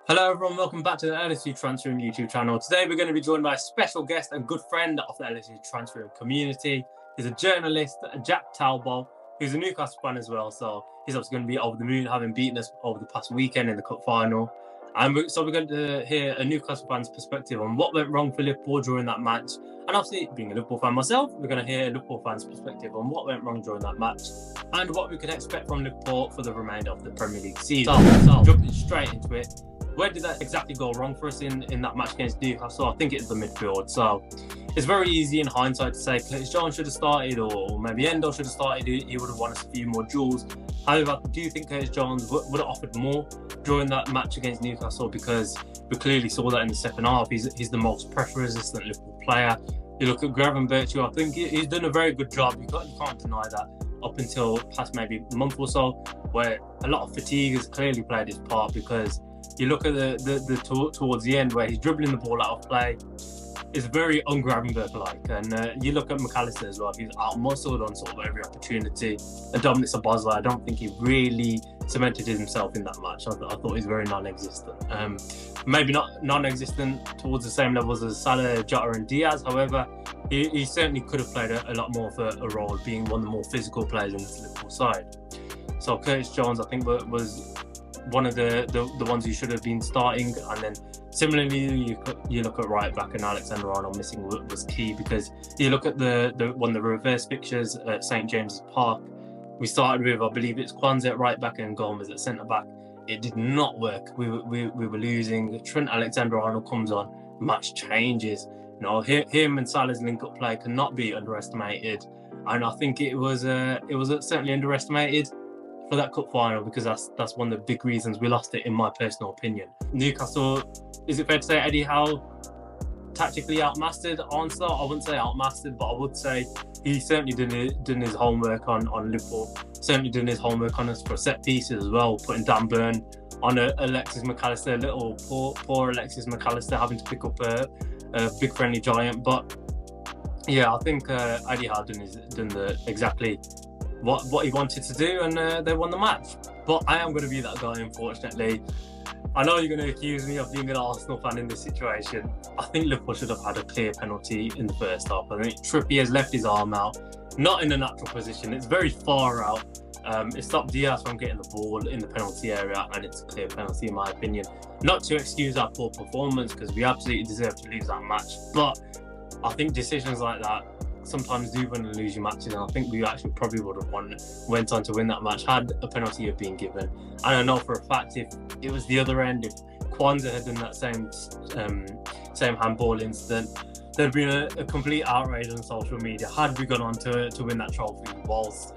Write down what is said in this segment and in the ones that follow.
Hello everyone, welcome back to the LSU Transfer Room YouTube channel. Today we're going to be joined by a special guest and good friend of the LSU Transfer Room community. He's a journalist, Jacque Talbot, who's a Newcastle fan as well, so he's obviously going to be over the moon having beaten us over the past weekend in the cup final. And so we're going to hear a Newcastle fan's perspective on what went wrong for Liverpool during that match. And obviously, being a Liverpool fan myself, we're going to hear a Liverpool fan's perspective on what went wrong during that match and what we could expect from Liverpool for the remainder of the Premier League season. So jumping straight into it. Where did that exactly go wrong for us in that match against Newcastle? I think it's the midfield. So it's very easy in hindsight to say Curtis Jones should have started, or maybe Endo should have started. He would have won us a few more duels. However, do you think Curtis Jones would have offered more during that match against Newcastle? Because we clearly saw that in the second half. He's the most pressure-resistant Liverpool player. You look at Gravenberch, I think he's done a very good job. You can't deny that. Up until past maybe a month or so, where a lot of fatigue has clearly played its part, because you look at the towards the end where he's dribbling the ball out of play. It's very un-Gravenberch-like. And you look at McAllister as well. He's out-muscled on sort of every opportunity. And Dominic Szoboszlai, I don't think he really cemented himself in that match. I thought he's very non-existent. Maybe not non-existent towards the same levels as Salah, Jota and Diaz. However, he certainly could have played a lot more of a role, being one of the more physical players in this Liverpool side. So Curtis Jones, I think, was one of the ones who should have been starting. And then similarly, you look at right back, and Alexander-Arnold missing was key, because you look at the reverse fixtures at St James's Park. We started with, I believe it's Kwanzaa at right back and Gomez at centre back. It did not work. We were losing. Trent Alexander-Arnold comes on, match changes. You know, him and Salah's link-up play cannot be underestimated, and I think it was certainly underestimated for that cup final, because that's one of the big reasons we lost it, in my personal opinion. Newcastle, is it fair to say Eddie Howe tactically outmastered Arsenal? I wouldn't say outmastered, but I would say he certainly did his homework on Liverpool. Certainly did his homework on us for set pieces as well, putting Dan Burn on Alexis McAllister, little poor Alexis McAllister having to pick up a big friendly giant. But yeah, I think Eddie Howe done exactly what he wanted to do, and they won the match. But I am going to be that guy, unfortunately. I know you're going to accuse me of being an Arsenal fan in this situation. I think Liverpool should have had a clear penalty in the first half. I think Trippier has left his arm out, not in a natural position. It's very far out. It stopped Diaz from getting the ball in the penalty area, and it's a clear penalty in my opinion. Not to excuse our poor performance, because we absolutely deserve to lose that match. But I think decisions like that sometimes do win and lose your matches, and I think we actually probably would have went on to win that match had a penalty have been given. And I know for a fact, if it was the other end, if Kwanzaa had done that same handball incident, there'd been a complete outrage on social media had we gone on to win that trophy whilst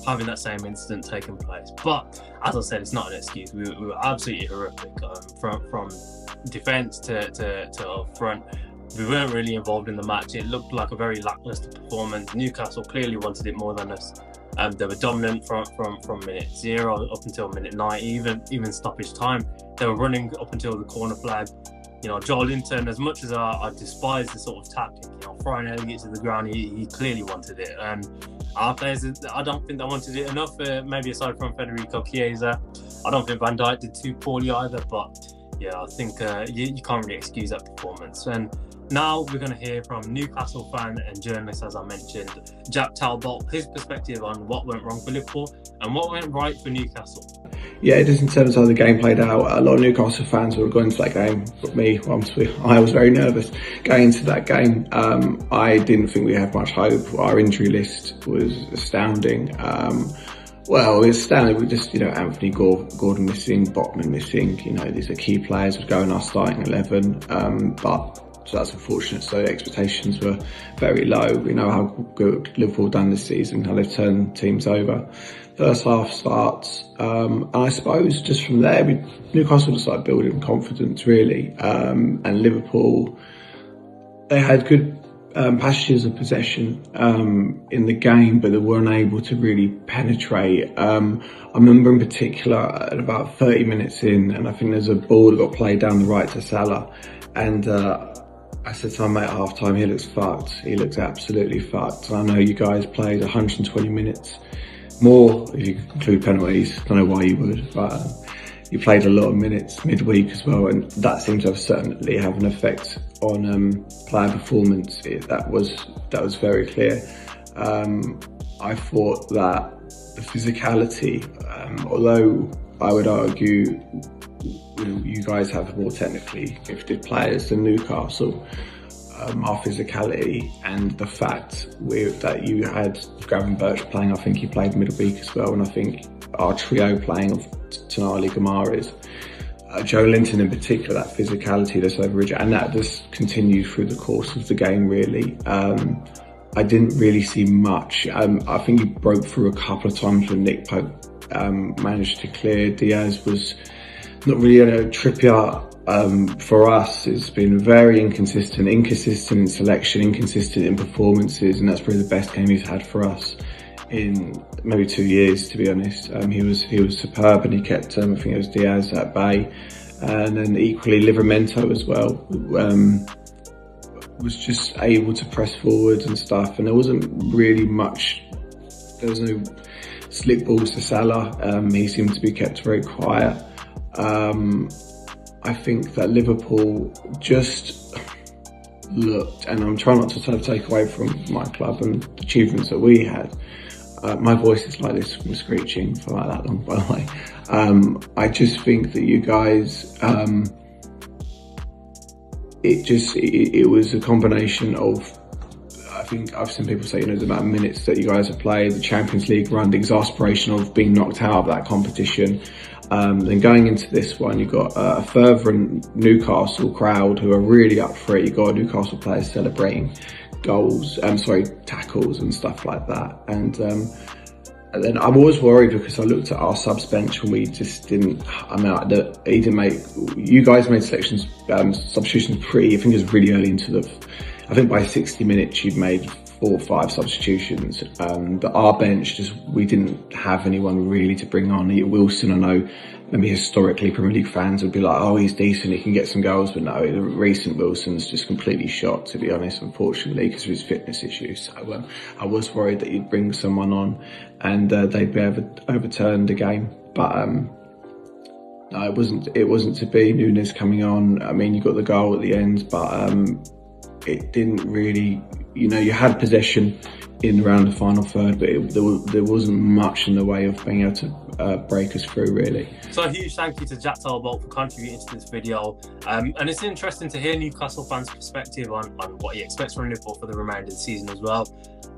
having that same incident taking place. But as I said, it's not an excuse. We were absolutely horrific from defence to up front. We weren't really involved in the match. It looked like a very lacklustre performance. Newcastle clearly wanted it more than us. They were dominant from minute 0 up until minute 9, even stoppage time. They were running up until the corner flag. You know, Joel Linton, as much as I despise the sort of tactic, you know, throwing Elliott to the ground, he clearly wanted it. And our players, I don't think they wanted it enough, maybe aside from Federico Chiesa. I don't think Van Dijk did too poorly either, but yeah, I think you can't really excuse that performance. And now we're going to hear from Newcastle fan and journalist, as I mentioned, Jacque Talbot, his perspective on what went wrong for Liverpool and what went right for Newcastle. Yeah, just in terms of how the game played out, a lot of Newcastle fans were going into that game. But me, obviously, I was very nervous going into that game. I didn't think we had much hope. Our injury list was astounding. Well, it's astounding. We just, Anthony Gordon missing, Botman missing. These are key players would go in our starting 11. So that's unfortunate. So expectations were very low. We know how good Liverpool done this season, how they've turned teams over. First half starts, and I suppose just from there, Newcastle just started building confidence really. And Liverpool, they had good passages of possession in the game, but they weren't able to really penetrate. I remember in particular at about 30 minutes in, and I think there's a ball that got played down the right to Salah, and I said to my mate at half time, he looks fucked. He looks absolutely fucked. And I know you guys played 120 minutes more if you include penalties. I don't know why you would, but he played a lot of minutes midweek as well, and that seemed to have certainly have an effect on player performance. That was very clear. I thought that the physicality, although I would argue you guys have more technically gifted players than Newcastle, our physicality and the fact that you had Gravenberch playing, I think he played midweek as well, and I think our trio playing of Tonali, Gamares, Joe Linton in particular, that physicality that's over Ridge, and that just continued through the course of the game really. I didn't really see much. I think he broke through a couple of times when Nick Pope managed to clear. Diaz was not really Trippier. For us, it's been very inconsistent in selection, inconsistent in performances, and that's probably the best game he's had for us in maybe 2 years, to be honest. He was superb, and he kept I think it was Diaz at bay, and then equally Livramento as well. Was just able to press forward and stuff, and there wasn't really much. There was no slick balls to Salah. He seemed to be kept very quiet. I think that Liverpool just looked, and I'm trying not to sort of take away from my club and the achievements that we had. My voice is like this from screeching for like that long, by the way. I just think that you guys, it was a combination of, I think I've seen people say, the amount of minutes that you guys have played, the Champions League run, the exasperation of being knocked out of that competition. Then going into this one, you've got a fervent Newcastle crowd who are really up for it. You've got Newcastle players celebrating tackles and stuff like that. And then I was worried because I looked at our subs bench and we just didn't. He didn't make. You guys made substitutions pretty. I think it was really early into I think by 60 minutes you'd made 4 or 5 substitutions. But our bench we didn't have anyone really to bring on. Wilson, I know, maybe historically Premier League fans would be like, oh, he's decent, he can get some goals, but no, the recent Wilson's just completely shot, to be honest, unfortunately, because of his fitness issues. So I was worried that you'd bring someone on and they'd be able to overturn the game. But no, it wasn't to be. Nunes coming on, I mean, you got the goal at the end, but it didn't really, you had possession in around the final third, but there wasn't much in the way of being able to break us through, really. So a huge thank you to Jacque Talbot for contributing to this video. And it's interesting to hear Newcastle fans' perspective on what he expects from Liverpool for the remainder of the season as well.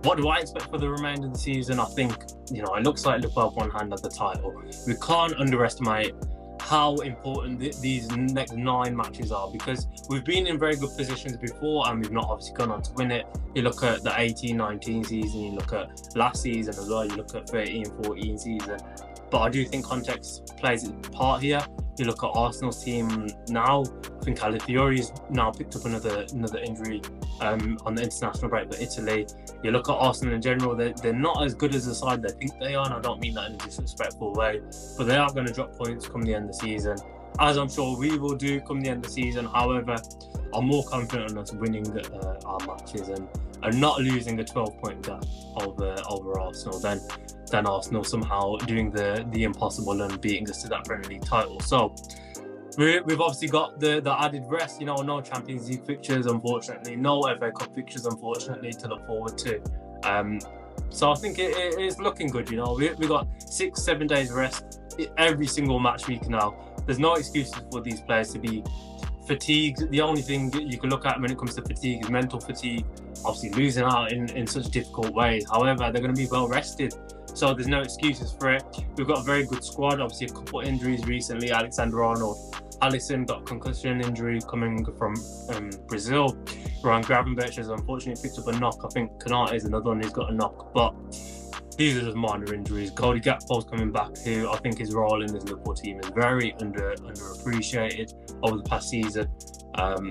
What do I expect for the remainder of the season? I think, it looks like Liverpool have one hand at the title. We can't underestimate how important these next 9 matches are, because we've been in very good positions before and we've not obviously gone on to win it. You look at the 18-19 season, you look at last season as well, you look at 13-14 season. But I do think context plays its part here. You look at Arsenal's team now. I think Calafiori's now picked up another injury on the international break for Italy. You look at Arsenal in general, they're not as good as the side they think they are, and I don't mean that in a disrespectful way, but they are going to drop points come the end of the season, as I'm sure we will do come the end of the season. However, I'm more confident in us winning our matches and not losing a 12-point gap over Arsenal than Arsenal somehow doing the impossible and beating us to that Premier League title. So we've obviously got the added rest, no Champions League fixtures, unfortunately, no FA Cup fixtures, unfortunately, to look forward to. So I think it is looking good. We got 6-7 days rest every single match week now. There's no excuses for these players to be fatigued. The only thing you can look at when it comes to fatigue is mental fatigue, obviously losing out in such difficult ways. However, they're going to be well rested, so there's no excuses for it. We've got a very good squad. Obviously, a couple of injuries recently. Alexander-Arnold, Alisson got a concussion injury coming from Brazil. Ryan Gravenberch has unfortunately picked up a knock. I think Kanate is another one who's got a knock, but these are just minor injuries. Cody Gakpo's coming back, who I think his role in this Liverpool team is very underappreciated over the past season.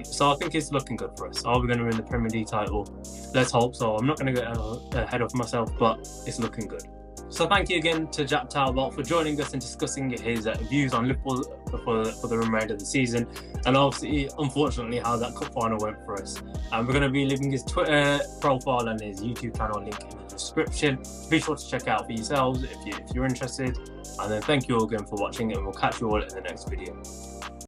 So I think it's looking good for us. Are we going to win the Premier League title? Let's hope so. I'm not going to get ahead of myself, but it's looking good. So thank you again to Jacque Talbot for joining us and discussing his views on Liverpool for the remainder of the season, and obviously, unfortunately, how that cup final went for us. We're going to be leaving his Twitter profile and his YouTube channel link in the description. Be sure to check out for yourselves if you're interested. And then thank you all again for watching, and we'll catch you all in the next video.